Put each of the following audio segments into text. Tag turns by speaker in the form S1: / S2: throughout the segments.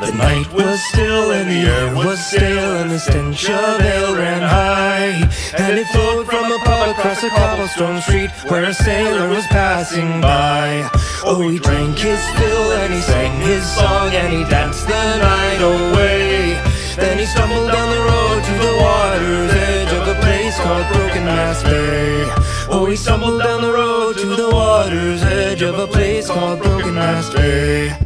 S1: The night was still and the air was stale, and the stench of ale ran high, and it flowed from a pub across a cobblestone street where a sailor was passing by. Oh, he drank his fill and he sang his song and he danced the night away. Then he stumbled down the road to the water's edge of a place called Broken Mast Bay. Oh, he stumbled down the road to the water's edge of a place called Broken Mast Bay.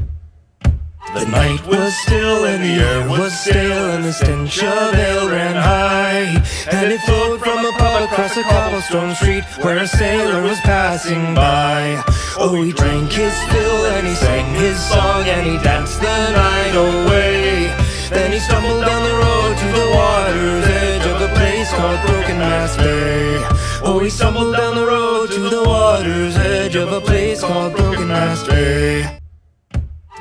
S1: The night was still and the air was stale, and the stench of ale ran high, and it flowed from a pub across a cobblestone street where a sailor was passing by. Oh, he drank his fill and he sang his song and he danced the night away. Then he stumbled down the road to the water's edge of a place called Broken Mast Bay. Oh, he stumbled down the road to the water's edge of a place called Broken Mast Bay.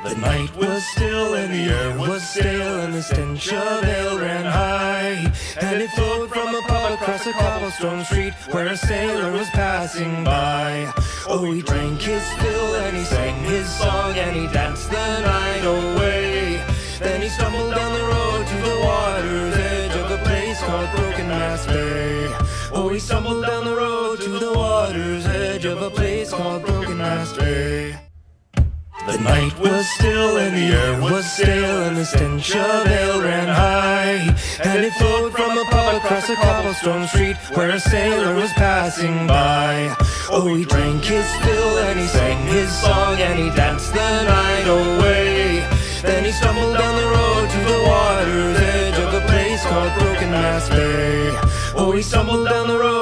S1: The night was still and the air was stale, and the stench of ale ran high, and it flowed from a pub across a cobblestone street where a sailor was passing by. Oh, he drank his fill and he sang his song and he danced the night away. Then he stumbled down the road to the water's edge of a place called Broken Mast Bay. Oh, he stumbled down the road to the water's edge of a place called Broken Mast Bay. The night was still and the air was stale, and the stench of ale ran high, and it flowed from a pub across a cobblestone street where a sailor was passing by. Oh, he drank his fill and he sang his song and he danced the night away. Then he stumbled down the road to the water's edge of a place called Broken Mast Bay. Oh, he stumbled down the road